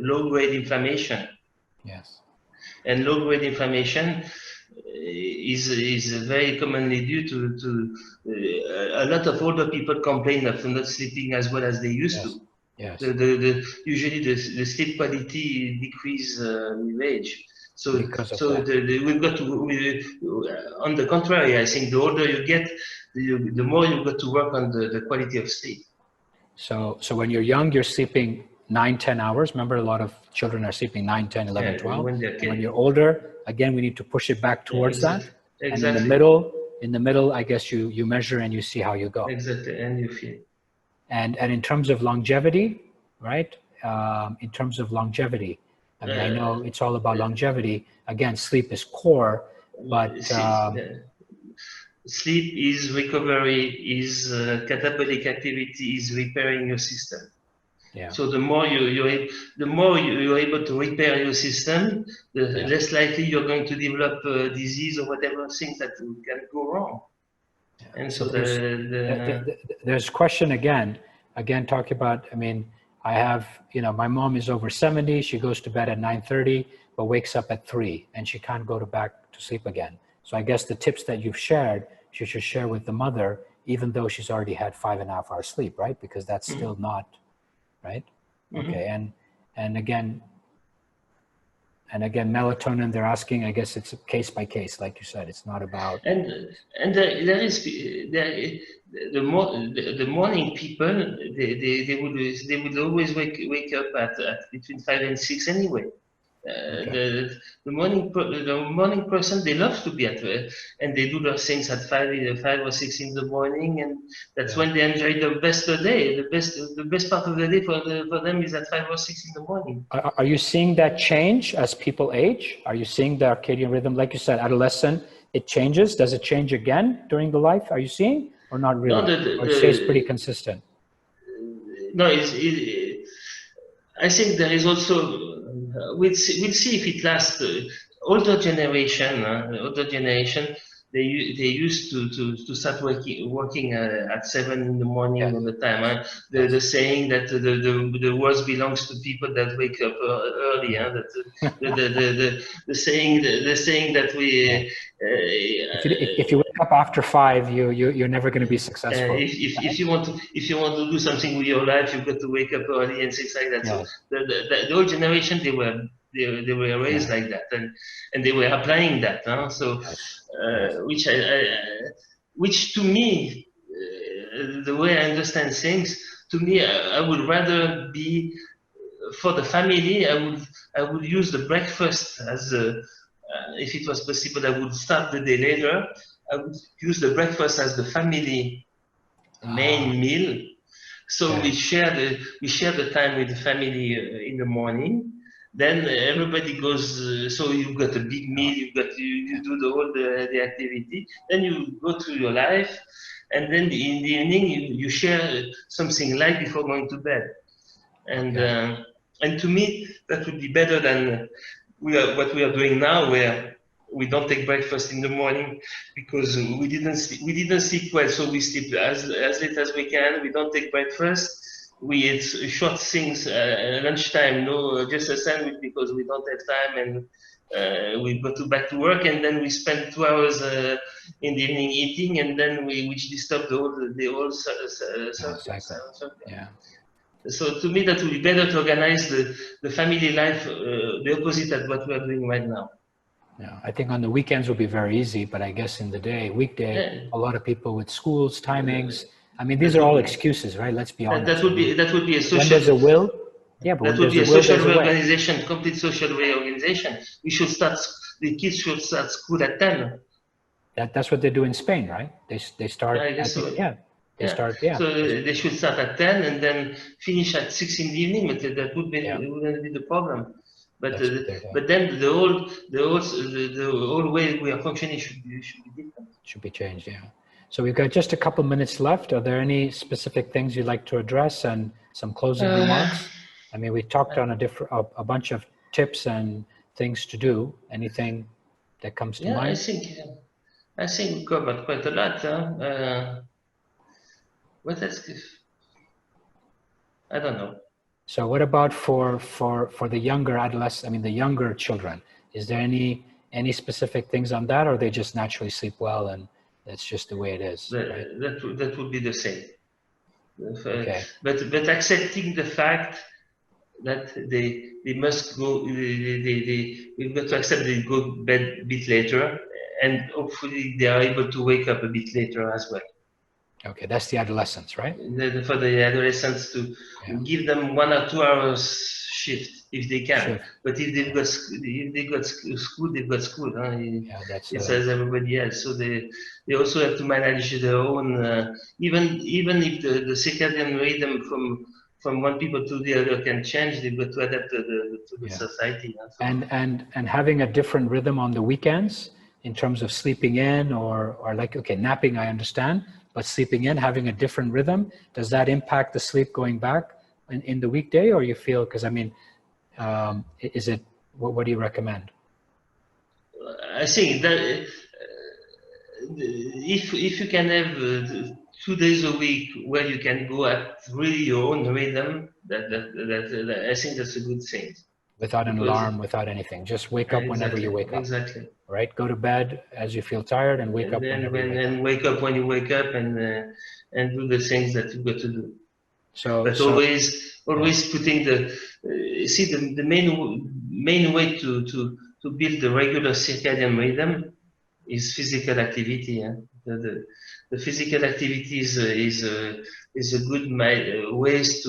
S2: low-grade inflammation.
S1: Yes.
S2: And low-grade inflammation is very commonly due to a lot of older people complain of not sleeping as well as they used to.
S1: Yes.
S2: Usually the sleep quality decrease with age. So we've got to. On the contrary, I think the older you get, the more you've got to work on the quality of sleep.
S1: So when you're young, you're sleeping 9-10 hours. Remember, a lot of children are sleeping 9, 10, 11, 12. When you're older, again, we need to push it back towards that. Exactly. And in the middle, I guess you measure and you see how you go.
S2: Exactly, and you feel.
S1: And in terms of longevity, right? In terms of longevity, I mean, I know it's all about longevity. Again, sleep is core, but
S2: sleep is recovery, is catabolic activity, is repairing your system. Yeah. So the more you're able to repair your system, the less likely you're going to develop disease or whatever things that can go wrong. Yeah. And so
S1: there's question again talking about, I mean, I have, my mom is over 70, she goes to bed at 9:30, but wakes up at 3 and she can't go back to sleep again. So I guess the tips that you've shared, she should share with the mother, even though she's already had 5.5 hours sleep, right? Because that's still not, right? Mm-hmm. Okay, and again, melatonin, they're asking, I guess it's case by case, like you said, it's not about.
S2: And there is the morning people, they would always wake up at between 5 and 6 anyway. Okay. The morning person, they love to be at work, and they do their things at 5 or 6 in the morning, and that's when they enjoy the best of the day. The best part of the day for them is at 5 or 6 in the morning.
S1: Are you seeing that change as people age? Are you seeing the circadian rhythm, like you said, adolescent, it changes? Does it change again during the life? Are you seeing, or not really? No, or it stays pretty consistent?
S2: No, I think there is also. We'll see if it lasts. Older generation, they used to start working at 7 in the morning
S1: Yes.
S2: all the time. Huh?
S1: Yes.
S2: The saying that the world belongs to people that wake up early. Huh? That the saying that we
S1: If you wake up after 5, you're never going to be successful.
S2: if you want to do something with your life, you've got to wake up early and things like that.
S1: Yes.
S2: So the old generation, they were raised like that, and they were applying that. Huh? So
S1: Yes.
S2: which to me, the way I understand things, to me, I would rather be for the family. I would use the breakfast as a, if it was possible, I would start the day later. I would use the breakfast as the family main meal. So we share the time with the family in the morning. Then everybody goes. So you've got a big meal. You do the activity. Then you go through your life, and then in the evening you share something light before going to bed. And to me that would be better than what we are doing now, where we don't take breakfast in the morning because we didn't sleep well, so we sleep as late as we can. We don't take breakfast. We eat short things at lunchtime, just a sandwich because we don't have time, and we go back to work, and then we spend 2 hours in the evening eating, and then which disturb the whole circle.
S1: Yeah.
S2: So to me, that would be better to organize the family life the opposite of what we are doing right now.
S1: Yeah, I think on the weekends will be very easy, but I guess in the weekday, a lot of people with schools, timings. I mean, these are all excuses, right? Let's be honest.
S2: That would be a social.
S1: When there's a will, yeah, but
S2: that would be a social reorganization, complete social reorganization. The kids should start school at 10.
S1: That's what they do in Spain, right? They start.
S2: I guess so.
S1: So
S2: they should start at 10 and then finish at 6 in the evening. But that wouldn't be the problem. But then the whole way we are functioning should be different.
S1: Should be changed, yeah. So we've got just a couple minutes left. Are there any specific things you'd like to address and some closing remarks? I mean, we talked on a bunch of tips and things to do. Anything that comes to mind?
S2: I think we covered quite a lot. What else? I don't know.
S1: So what about for the younger adolescents? I mean, the younger children. Is there any specific things on that, or they just naturally sleep well and that's just the way it is?
S2: That would be the same.
S1: Okay.
S2: But accepting the fact that they must go. We've got to accept they go to bed a bit later, and hopefully they are able to wake up a bit later as well.
S1: Okay, that's the adolescents, right?
S2: For the adolescents to give them 1 or 2 hours shift if they can.
S1: Sure.
S2: But if they got school, they've got school. Huh? It's as everybody else. So they also have to manage their own. Even if the circadian rhythm from one people to the other can change, they've got to adapt to the society. Huh? So
S1: And having a different rhythm on the weekends in terms of sleeping in or like, okay, napping, I understand. But sleeping in, having a different rhythm, does that impact the sleep going back in the weekday, or you feel? Because I mean, is it? What do you recommend?
S2: I think that if you can have 2 days a week where you can go at really your own rhythm, that I think that's a good thing.
S1: Without an alarm, without anything, just wake up whenever you wake up.
S2: Exactly.
S1: Right. Go to bed as you feel tired, and wake up whenever you wake up.
S2: And wake up when you wake up, and do the things that you've got to do. But always putting the main way to build the regular circadian rhythm is physical activity. Yeah? The physical activity is a good ways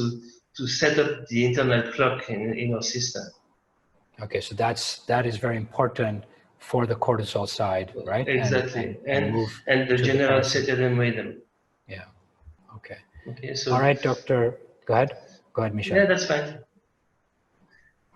S2: to set up the internal clock in our system.
S1: Okay, so that is very important for the cortisol side, right?
S2: Exactly, and the general circadian rhythm.
S1: Yeah. Okay.
S2: Okay. So.
S1: All right, Doctor. Go ahead, Michel.
S2: Yeah, that's fine.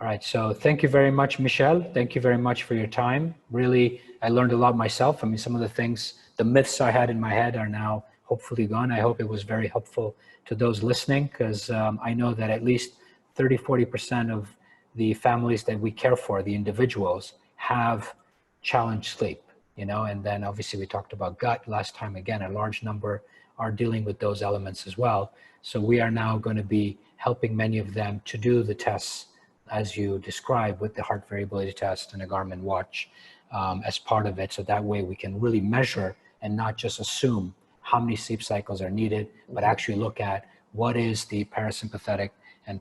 S1: All right. So thank you very much, Michel. Thank you very much for your time. Really, I learned a lot myself. I mean, some of the things, the myths I had in my head are now hopefully gone. I hope it was very helpful to those listening, because I know that at least 30-40% of the families that we care for, the individuals, have challenged sleep. you know, and then obviously we talked about gut last time. Again, a large number are dealing with those elements as well. So we are now going to be helping many of them to do the tests as you described with the heart variability test and a Garmin watch as part of it. So that way we can really measure and not just assume how many sleep cycles are needed, but actually look at what is the parasympathetic and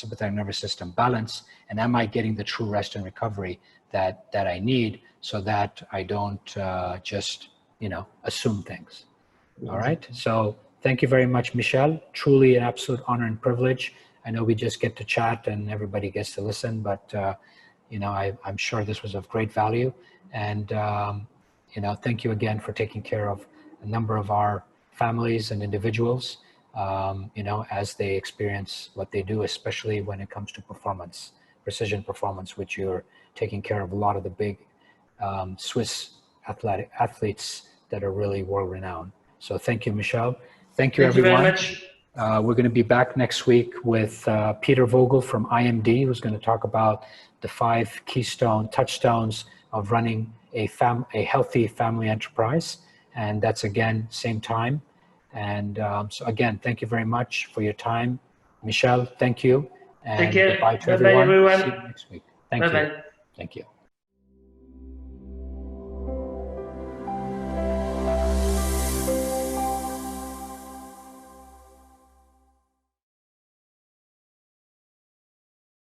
S1: sympathetic nervous system balance, and am I getting the true rest and recovery that I need, so that I don't just, you know, assume things. All right. So thank you very much, Michel. Truly an absolute honor and privilege. I know we just get to chat and everybody gets to listen, but you know, I'm sure this was of great value. And you know, thank you again for taking care of a number of our families and individuals, you know, as they experience what they do, especially when it comes to performance, precision performance, which you're taking care of a lot of the big Swiss athletes that are really world-renowned. So thank you, Michel. Thank you, everyone.
S2: Thank you very much.
S1: We're going to be back next week with Peter Vogel from IMD, who's going to talk about the 5 keystone touchstones of running a healthy family enterprise. And that's, again, same time. And so again, thank you very much for your time. Michel, thank you. And
S2: Take care.
S1: goodbye to
S2: Bye-bye, everyone.
S1: See you next week. Thank you. Thank you.